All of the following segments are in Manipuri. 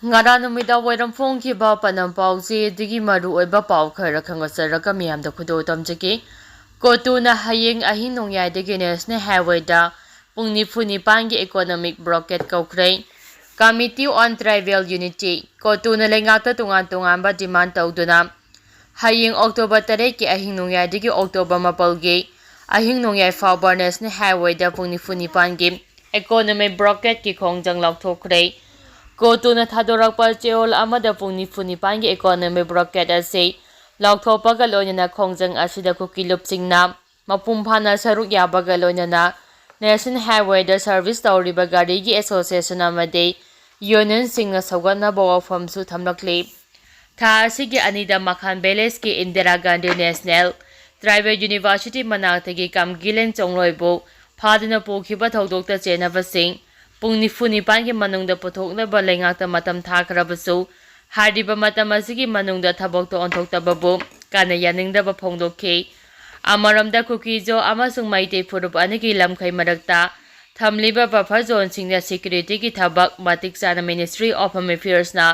Ngara numida wairam phongkhiba panam pausi digi maru oiba paw khara khangasaraka miyamda khudo tamjaki Kotuna hayeng ahin nongyai degi National Highway da pungni phuni pangi economic blockade kaukhrei Committee on Tribal Unity Kotuna lengata tungan ba demand tawduna hayeng October 3 ki ahin nongyai degi October 4 gi ahin nongyai fawbar National Highway da pungni phuni pangi economic blockade ki khongjang laukthokhrei Kotuna thadorakpa Chayol amada pungni phuni pangi economic blockade ase laukthokpaga loinana khongjang asida kukilupsingna mapumpana saruk yabaga loinana National Highway da service tawriba garigi association amade union singna sawgana bawafam su thamlakli tha asigi anida Makhan Village ki Indira Gandhi National Tribal University manaktagi kamgilen chongloibu phadina pokhiba thodokta chenabasing pungni phuni pangi manungda puthoknaba lengakta matam thakrabasu hariba matam asigi manungda thabak to onthoktababu kana yaningdaba phongdokhi amaramda kukijo amasung maite furup anigi lamkhai marakta thamliba buffer zone singna security ki thabak matik sana Ministry of Home Affairs na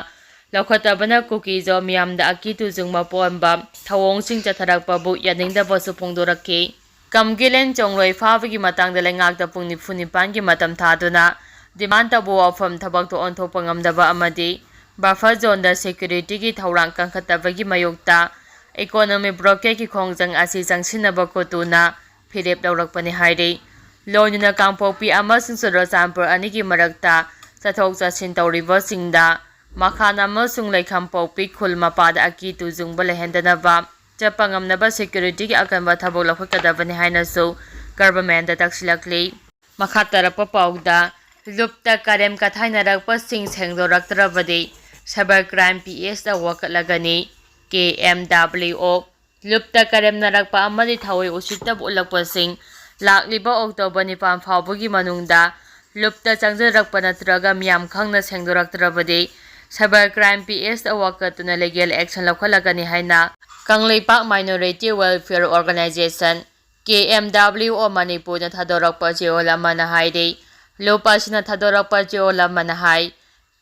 loukhatpa kukijo miyamda akitu jungma poamba thawong sing chatharakpa bu yaningdaba su phongdorakhi kamgilen chongloi phawagi matangda lengakta pungni phuni pangi matam thaduna demand tabu wafam thabak to onthokpa ngamdaba amadi buffer zone da security ki thawrang kangkhatabagi mayokta economic blockade ki khongjang asi jangsinaba Kotuna phirep daurakpani hairi loinuna kangpokpi amasung Churachandpur anigi marakta chathok chashin tawriba singda Makhan amasung Lekhampokpi khul mapada akitu jungba lehendanaba chapangamnaba security ki akanba thabok laukhatkadabani hainasu government da taksilakli makha tarakpa pawda lupta karem kathainarakpa sing sengdoraktrabadi cyber crime PS da wakatlagani KMWO lupta karem narakpa amadi thawai usitab ulakpasing lakliba October 9 fawbagi manungda lupta changjarakpa natraga miyam khangna sengdoraktrabadi cyber crime PS da wakatuna legal action laukhalagani haina Kangleipak Minority Welfare Organization KMWO Manipur na thadorakpa Chayol amana hairi lopasina thadorakpa Chayol amana hai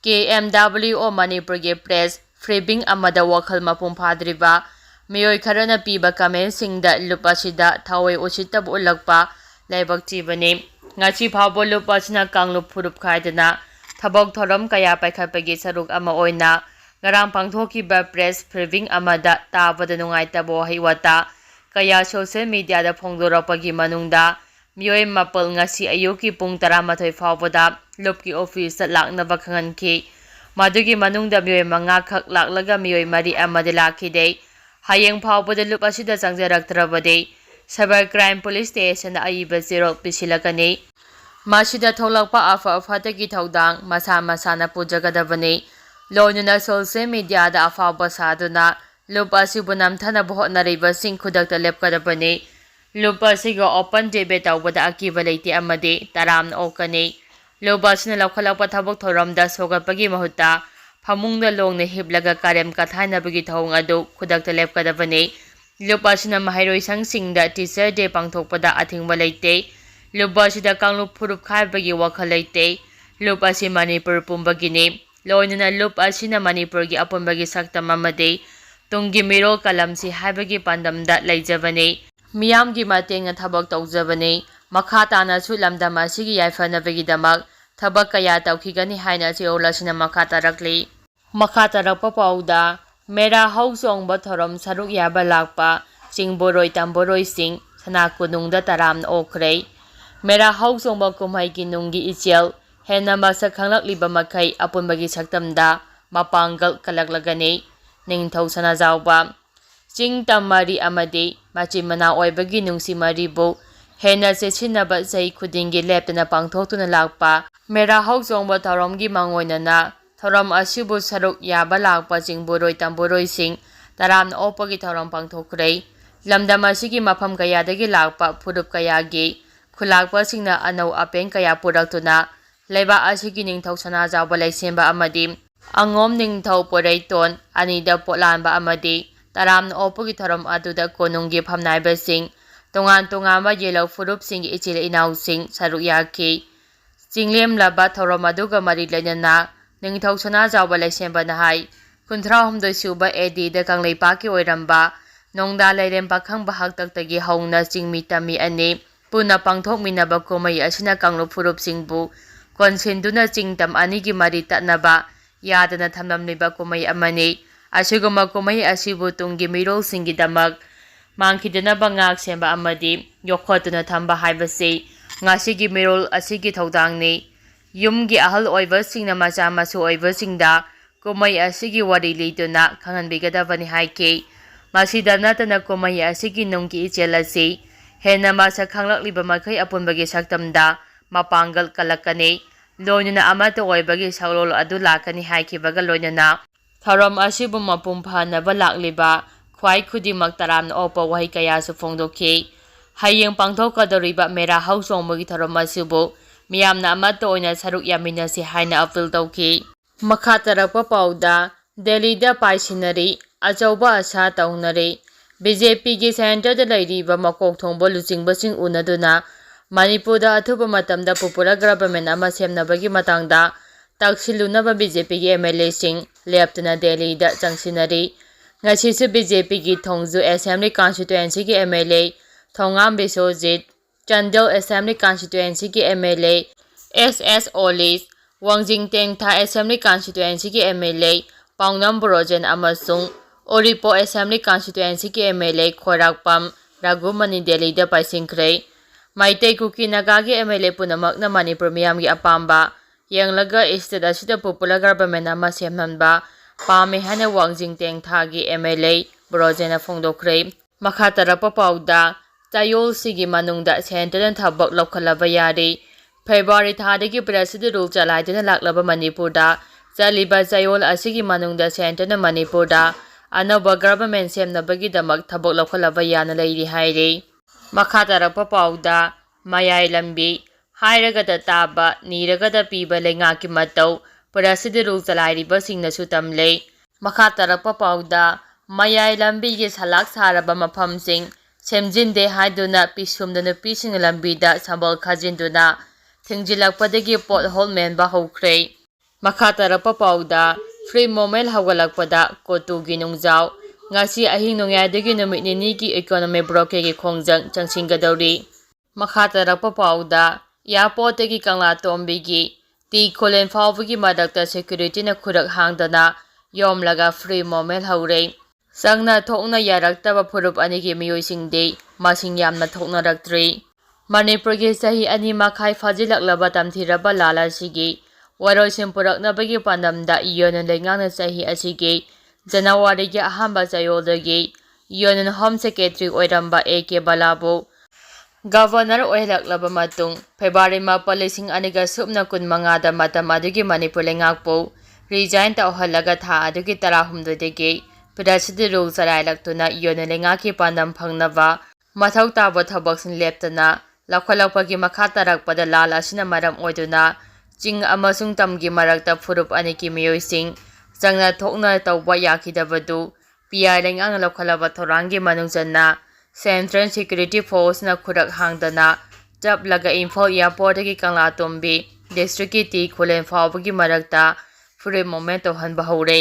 KMWO Manipur ge press freebing amada wakhal mapum phadriba miyoi kharana piba comment singda lupasida thawai usitab ulakpa laibak chibani ngachi phawbo lupasina kanglup phurup khaidana thabok thoram kaya paikhatpagi saruk ama oina ngarang pangthokiba press freebing amada tabada nungaitabo hiwata kaya social media da phongdorakpagi manungda miyoi mapal ngasi ayuki pung 12 phawboda lupki office laknaba khangankhi madugi manungda miyoi manga khak laklaga miyoi mari amade lakhide hayeng phawboda lup asida changjaraktrabade cyber crime police station aiba zero pisilakani masida tholakpa afa fatagi thodang masana pujagadabani loinuna social media da afa basaduna lup asibu namthana bhotnariba sing khudakta lepkadabani lup asiga open debate tawbada akiba leite amade taram okani lobasina laukhalakpa thabok thoramda sogatpagi mahutta phamungda longna hiblaga karem kathainabagi thawng adu khudakta lepkadabani lobasina mahairoi sangsingda teacher day pangthokpada athingba leite lobasida kanglup phurup khaibagi wakhal leite lobasi Manipur pumbagini loinana lobasina Manipur gi apumbagi saktam amade tunggi mirol kalamsi haibagi pandamda leijabani miyamgi matenga thabak tawjabani makha tana su lamdam asigi yaifanabagi thabak kaya tawkhigani haina Chayolasina makha tarakli makha tarakpa pawda mera hausongba thoram saruk yaba lakpa chingboroi tamboroi sing sanakunungda taram okhrei mera hausongba kumhaigi nunggi ichel hena masak khanglakliba makhai apunbagi saktamda mapangal kalaklagani ningthau sanajawba ching tamari amade machimana oibagi nungsi maribu hena chechinaba chai khudingi leptana pangthoktuna lakpa mera hausongba tharamgi mangoinana tharam asibu saruk yaba lakpa chingboroi tamboroi sing taram opagi tharam pangthokhrei lamdam asigi mafam kayadagi lakpa phurup kayagi khulakpa singna anau apeng kaya puraktuna leiba asigi ningthau sanajawba laisemba amadi angom ningthau poreiton anida potlanba amadi taram opagi tharam aduda konunggi phamnaibasing tongan yellow furup sing ichil inau sing saruk yaki Jinglem laba thoram aduga mari lainana ꯅꯤꯡꯊꯧ ꯁꯅꯥꯖꯥꯎꯕ ꯂꯩꯁꯦꯝꯕꯅ ꯍꯥꯏ ኩንት꯭ꯔꯥꯍꯨꯝꯗꯣꯏ ꯁꯨꯕ ADꯗ ꯀꯪꯂꯩꯄꯥꯛꯀꯤ ꯑꯣꯏꯔꯝꯕ ꯅꯣꯡꯗꯥ ꯂꯩꯔꯦꯝ ꯄꯥꯈꯪꯕ ꯍꯥꯛꯇꯛꯇꯒꯤ ꯍꯧꯅ ꯆꯤꯡꯃꯤ ꯇꯝꯃꯤ ꯑꯅꯤ ꯄꯨꯟꯅ ꯄꯥꯡꯊꯣꯛꯃꯤꯟꯅꯕ ꯀꯨꯝꯃꯩ ꯑꯁꯤꯅ ꯀꯥꯡꯂꯨꯞ ꯐꯨꯔꯨꯞꯁꯤꯡꯕꯨ ꯀꯣꯟꯁꯤꯟꯗꯨꯅ ꯆꯤꯡꯇꯝ ꯑꯅꯤꯒꯤ ꯃꯔꯤ ꯇꯠꯅꯕ ꯌꯥꯗꯅ ꯊꯝꯂꯝꯂꯤꯕ ꯀꯨꯝꯃꯩ ꯑꯃꯅꯤ꯫ ꯑꯁꯤꯒꯨꯝꯕ ꯀꯨꯝꯃꯩ ꯑꯁꯤꯕꯨ ꯇꯨꯡꯒꯤ ꯃꯤꯔꯣꯜꯁꯤꯡꯒꯤꯗꯃꯛ ꯃꯥꯡꯈꯤꯗꯅꯕ ꯉꯥꯛ ꯁꯦꯟꯕ ꯑꯃꯗꯤ ꯌꯣꯛꯈꯠꯇꯨꯅ ꯊꯝꯕ ꯍꯥꯏꯕꯁꯤ ꯉꯁꯤꯒꯤ ꯃꯤꯔꯣꯜ ꯑꯁꯤꯒꯤ ꯊꯧꯗꯥꯡꯅꯤ꯫ ꯌꯨꯝꯒꯤ ꯑꯍꯜ ꯑꯣꯏꯕꯁꯤꯡꯅ ꯃꯆꯥ ꯃꯁꯨ ꯑꯣꯏꯕꯁꯤꯡꯗ ꯀꯨꯝꯃꯩ ꯑꯁꯤꯒꯤ ꯋꯥꯔꯤ ꯂꯤꯗꯨꯅ ꯈꯪꯍꯟꯕꯤꯒꯗꯕꯅꯤ ꯍꯥꯏꯈꯤ꯫ ꯃꯁꯤꯗ ꯅꯠꯇꯅ ꯀꯨꯝꯃꯩ ꯑꯁꯤꯒꯤ ꯅꯨꯡꯒꯤ ꯏꯆꯦꯜ ꯑꯁꯤ ꯍꯦꯟꯅ ꯃꯁꯛ ꯈꯪꯂꯛꯂꯤꯕ ꯃꯈꯩ ꯑꯄꯨꯟꯕꯒꯤ ꯁꯛꯇꯝꯗ ꯃꯄꯥꯡꯒꯜ ꯀꯜꯂꯛꯀꯅꯤ, ꯂꯣꯏꯅꯅ ꯑꯃꯠꯇ ꯑꯣꯏꯕꯒꯤ ꯁꯛꯂꯣꯜ ꯑꯗꯨ ꯂꯥꯛꯀꯅꯤ ꯍꯥꯏꯈꯤꯕꯒ ꯂꯣꯏꯅꯅ ꯊꯧꯔꯝ ꯑꯁꯤꯕꯨ ꯃꯄꯨꯡ ꯐꯥꯍꯟꯅꯕ ꯂꯥꯛꯂꯤꯕ ꯈ꯭ꯋꯥꯏ ꯈꯨꯗꯤꯡꯃꯛ ꯇꯔꯥꯝꯅ ꯑꯣꯛꯄ ꯋꯥꯍꯩ ꯀꯌꯥꯁꯨ ꯐꯣꯡꯗꯣꯛꯈꯤ꯫ ꯍꯌꯦꯡ ꯄꯥꯡꯊꯣꯛꯀꯗꯧꯔꯤꯕ ꯃꯦꯔꯥ ꯍꯧ ꯆꯣꯡꯕꯒꯤ ꯊꯧꯔꯝ ꯑꯁꯤꯕꯨ ꯃꯤꯌꯥꯝꯅ ꯑꯃꯠꯇ ꯑꯣꯏꯅ ꯁꯔꯨꯛ ꯌꯥꯃꯤꯟꯅꯁꯤ ꯍꯥꯏꯅ ꯑꯄꯤꯜ ꯇꯧꯈꯤ꯫ ꯃꯈꯥ ꯇꯥꯔꯛꯄ ꯄꯥꯎꯗ ꯗꯦꯜꯂꯤꯗ ꯄꯥꯏꯁꯤꯟꯅꯔꯤ, ꯑꯆꯧꯕ ꯑꯁꯥ ꯇꯧꯅꯔꯤ꯫ BJPꯒꯤ ꯁꯦꯟꯇꯔꯗ ꯂꯩꯔꯤꯕ ꯃꯀꯣꯛ ꯊꯣꯡꯕ ꯂꯨꯆꯤꯡꯕꯁꯤꯡ ꯎꯅꯗꯨꯅ ꯃꯅꯤꯄꯨꯔꯗ ꯑꯊꯨꯕ ꯃꯇꯝꯗ ꯄꯣꯄꯨꯂꯔ ꯒꯚꯔꯟꯃꯦꯟꯠ ꯑꯃ ꯁꯦꯝꯅꯕꯒꯤ ꯃꯇꯥꯡꯗ ꯇꯛꯁꯤꯜꯂꯨꯅꯕ BJPꯒꯤ MLAꯁꯤꯡ ꯂꯦꯞꯇꯅ ꯗꯦꯜꯂꯤꯗ ꯆꯪꯁꯤꯟꯅꯔꯤ꯫ ꯉꯁꯤꯁꯨ BJPꯒꯤ ꯊꯣꯡꯖꯨ ꯑꯦꯁꯦꯝꯕ꯭ꯂꯤ ꯀꯟꯁꯇꯤꯇ꯭ꯌꯨꯑꯦꯟꯁꯤꯒꯤ MLA ꯊꯣꯉꯥꯝ ꯕꯤꯁ꯭ꯋꯣꯖꯤꯠ, ꯆꯥꯟꯗꯦꯜ ꯑꯦꯁꯦꯝꯕ꯭ꯂꯤ ꯀꯟꯁꯇꯤꯇ꯭ꯌꯨꯑꯦꯟꯁꯤꯒꯤ MLA SS ꯑꯣꯂꯤꯁ, ꯋꯥꯡꯖꯤꯡ ꯇꯦꯡꯊꯥ ꯑꯦꯁꯦꯝꯕ꯭ꯂꯤ ꯀꯟꯁꯇꯤꯇ꯭ꯌꯨꯑꯦꯟꯁꯤꯒꯤ MLA ꯄꯥꯎꯅꯝ ꯕꯣꯔꯣꯖꯦꯟ ꯑꯃꯁꯨꯡ ꯎꯔꯤꯄꯣꯛ ꯑꯦꯁꯦꯝꯕ꯭ꯂꯤ ꯀꯟꯁꯇꯤꯇ꯭ꯌꯨꯑꯦꯟꯁꯤꯒꯤ MLA ꯈꯣꯏꯔꯥꯛꯄꯝ ꯔꯘꯨꯃꯅꯤ ꯗꯦꯜꯂꯤꯗ ꯄꯥꯏꯁꯤꯟꯈ꯭ꯔꯦ꯫ ꯃꯩꯇꯩ ꯀꯨꯀꯤ ꯅꯥꯒꯥꯒꯤ MLA ꯄꯨꯝꯅꯃꯛꯅ ꯃꯅꯤꯄꯨꯔ ꯃꯤꯌꯥꯝꯒꯤ ꯑꯄꯥꯝꯕ ꯌꯦꯡꯂꯒ ꯏꯁꯇꯦꯠ ꯑꯁꯤꯗ ꯄꯣꯄꯨꯂꯔ ꯒꯚꯔꯟꯃꯦꯟꯠ ꯑꯃ ꯁꯦꯝꯍꯟꯕ ꯄꯥꯝꯃꯦ ꯍꯥꯏꯅ ꯋꯥꯡꯖꯤꯡ ꯇꯦꯡꯊꯥꯒꯤ MLA ꯕꯣꯔꯣꯖꯦꯟꯅ ꯐꯣꯡꯗꯣꯛꯈ꯭ꯔꯦ꯫ ꯃꯈꯥ ꯇꯥꯔꯛꯄ ꯄꯥꯎꯗ ꯆꯌꯣꯜ ꯁꯤꯒꯤ ꯃꯅꯨꯡꯗ ꯁꯦꯟꯇꯔꯅ ꯊꯕꯛ ꯂꯧꯈꯠꯂꯕ ꯌꯥꯔꯤ꯫ ꯐꯦꯕ꯭ꯔꯨꯋꯥꯔꯤ ꯊꯥꯗꯒꯤ ꯄ꯭ꯔꯦꯁꯤꯗꯦꯟꯠ ꯔꯨꯜ ꯆꯂꯥꯏꯗꯨꯅ ꯂꯥꯛꯂꯕ ꯃꯅꯤꯄꯨꯔꯗ ꯆꯠꯂꯤꯕ ꯆꯌꯣꯜ ꯑꯁꯤꯒꯤ ꯃꯅꯨꯡꯗ ꯁꯦꯟꯇꯔꯅ ꯃꯅꯤꯄꯨꯔꯗ ꯑꯅꯧꯕ ꯒꯚꯔꯟꯃꯦꯟꯠ ꯁꯦꯝꯅꯕꯒꯤꯗꯃꯛ ꯊꯕꯛ ꯂꯧꯈꯠꯂꯕ ꯌꯥꯅ ꯂꯩꯔꯤ ꯍꯥꯏꯔꯤ꯫ ꯃꯈꯥ ꯇꯥꯔꯛꯄ ꯄꯥꯎꯗ ꯃꯌꯥꯏ ꯂꯝꯕꯤ ꯍꯥꯏꯔꯒꯗ ꯇꯥꯕ, ꯅꯤꯔꯒꯗ ꯄꯤꯕ ꯂꯩꯉꯥꯛꯀꯤ ꯃꯇꯧ ꯄ꯭ꯔꯦꯁꯤꯗꯦꯟꯠ ꯔꯨꯜ ꯆꯂꯥꯏꯔꯤꯕꯁꯤꯡꯅꯁꯨ ꯇꯝꯂꯦ꯫ ꯃꯈꯥ ꯇꯥꯔꯛꯄ ꯄꯥꯎꯗ ꯃꯌꯥꯏ ꯂꯝꯕꯤꯒꯤ ꯁꯂꯥꯛ ꯁꯥꯔꯕ ꯃꯐꯝꯁꯤꯡ ꯁꯦꯝꯖꯤꯟꯗꯦ ꯍꯥꯏꯗꯨꯅ ꯄꯤꯁꯨꯝꯗ ꯅꯨꯄꯤꯁꯤꯡꯅ ꯂꯝꯕꯤꯗ ꯁꯝꯕꯜ ꯈꯥꯖꯤꯟꯗꯨꯅ ꯊꯤꯡꯖꯤꯜꯂꯛꯄꯗꯒꯤ ꯄꯣꯠꯍꯣꯜ ꯃꯦꯟꯕ ꯍꯧꯈ꯭ꯔꯦ꯫ ꯃꯈꯥ ꯇꯥꯔꯛꯄ ꯄꯥꯎꯗ ꯐ꯭ꯔꯤ ꯃꯨꯚꯃꯦꯟꯠ ꯍꯧꯒꯠꯂꯛꯄꯗ ꯀꯣꯇꯨꯒꯤ ꯅꯨꯡꯖꯥꯎ ꯉꯁꯤ ꯑꯍꯤꯡ ꯅꯣꯡꯌꯥꯏꯗꯒꯤ ꯅꯨꯃꯤꯠ ꯅꯤꯅꯤꯒꯤ ꯏꯀꯣꯅꯣꯃꯤꯛ ꯕ꯭ꯂꯣꯀꯦꯗꯀꯤ ꯈꯣꯡꯖꯪ ꯆꯪꯁꯤꯟꯒꯗꯧꯔꯤ꯫ ꯃꯈꯥ ꯇꯥꯔꯛꯄ ꯄꯥꯎꯗ ꯑꯦꯌꯔꯄꯣꯔꯠꯇꯒꯤ ꯀꯪꯂꯥ ꯇꯣꯝꯕꯤꯒꯤ ꯇꯤ ꯈꯨꯂꯦꯟ ꯐꯥꯎꯕꯒꯤ ꯃꯔꯛꯇ ꯁꯦꯀ꯭ꯌꯨꯔꯤꯇꯤꯅ ꯈꯨꯔꯛ ꯍꯥꯡꯗꯅ ꯌꯣꯝꯂꯒ ꯐ꯭ꯔꯤ ꯃꯨꯚꯃꯦꯟꯠ ꯍꯧꯔꯦ꯫ ꯆꯪꯅ ꯊꯣꯛꯅ ꯌꯥꯔꯛꯇꯕ ꯐꯨꯔꯨꯞ ꯑꯅꯤꯒꯤ ꯃꯤꯑꯣꯏꯁꯤꯡꯗꯤ ꯃꯁꯤꯡ ꯌꯥꯝꯅ ꯊꯣꯛꯅꯔꯛꯇ꯭ꯔꯤ꯫ ꯃꯅꯤꯄꯨꯔꯒꯤ ꯆꯍꯤ 2 ꯃꯈꯥꯏ ꯐꯥꯖꯤꯜꯂꯛꯂꯕ ꯇꯝꯊꯤꯔꯕ ꯂꯥꯟ ꯑꯁꯤꯒꯤ ꯋꯥꯔꯣꯏꯁꯤꯟ ꯄꯨꯔꯛꯅꯕꯒꯤ ꯄꯥꯟꯗꯝꯗ ꯌꯨꯅꯤꯌꯟ ꯂꯩꯉꯥꯛꯅ ꯆꯍꯤ ꯑꯁꯤꯒꯤ ꯖꯅꯨꯋꯥꯔꯤꯒꯤ ꯑꯍꯥꯟꯕ ꯆꯌꯣꯜꯗꯒꯤ ꯌꯨꯅꯤꯌꯟ ꯍꯣꯝ ꯁꯦꯀ꯭ꯔꯦꯇꯔꯤ ꯑꯣꯏꯔꯝꯕ A.K. ꯕꯂꯥꯕꯨ ꯒꯚꯔꯅꯔ ꯑꯣꯏꯍꯜꯂꯛꯂꯕ ꯃꯇꯨꯡ ꯐꯦꯕ꯭ꯔꯨꯋꯥꯔꯤ 7, 2015ꯗ ꯃꯇꯝ ꯑꯗꯨꯒꯤ ꯃꯅꯤꯄꯨꯔ ꯂꯩꯉꯥꯛꯄꯨ ꯔꯤꯖꯥꯏꯟ ꯇꯧꯍꯜꯂꯒ ꯊꯥ ꯑꯗꯨꯒꯤ 18ꯗꯒꯤ ꯄ꯭ꯔꯦꯁꯤꯗꯦꯟꯠ ꯔꯨꯜ ꯆꯂꯥꯏꯔꯛꯇꯨꯅ ꯌꯨꯅꯤꯌꯟ ꯂꯩꯉꯥꯛꯀꯤ ꯄꯥꯟꯗꯝ ꯐꯪꯅꯕ ꯃꯊꯧ ꯇꯥꯕ ꯊꯕꯛꯁꯤꯡ ꯂꯦꯞꯇꯅ ꯂꯧꯈꯠꯂꯛꯄꯒꯤ ꯃꯈꯥ ꯇꯥꯔꯛꯄꯗ ꯂꯥꯟ ꯑꯁꯤꯅ ꯃꯔꯝ ꯑꯣꯏꯗꯨꯅ ꯆꯤꯡ ꯑꯃꯁꯨꯡ ꯇꯝꯒꯤ ꯃꯔꯛꯇ ꯐꯨꯔꯨꯞ ꯑꯅꯤꯒꯤ ꯃꯤꯑꯣꯏꯁꯤꯡ ꯆꯪꯅ ꯊꯣꯛꯅ ꯇꯧꯕ ꯌꯥꯈꯤꯗꯕꯗꯨ PI ꯂꯩꯉꯥꯛꯅ ꯂꯧꯈꯠꯂꯕ ꯊꯧꯔꯥꯡꯒꯤ ꯃꯅꯨꯡ ꯆꯟꯅ ꯁꯦꯟꯇ꯭ꯔꯦꯜ ꯁꯦꯀ꯭ꯌꯨꯔꯤꯇꯤ ꯐꯣꯔꯁꯅ ꯈꯨꯔꯛ ꯍꯥꯡꯗꯅ ꯆꯞꯂꯒ ꯏꯝꯐꯥꯜ ꯑꯦꯌꯔꯄꯣꯔꯠꯇꯒꯤ ꯀꯪꯂꯥ ꯇꯣꯝꯕꯤ ꯗꯤꯁꯇ꯭ꯔꯤꯛꯀꯤ ꯇꯤ ꯈꯨꯂꯦꯟ ꯐꯥꯎꯕꯒꯤ ꯃꯔꯛꯇ ꯐ꯭ꯔꯤ ꯃꯨꯚꯃꯦꯟꯠ ꯇꯧꯍꯟꯕ ꯍꯧꯔꯦ꯫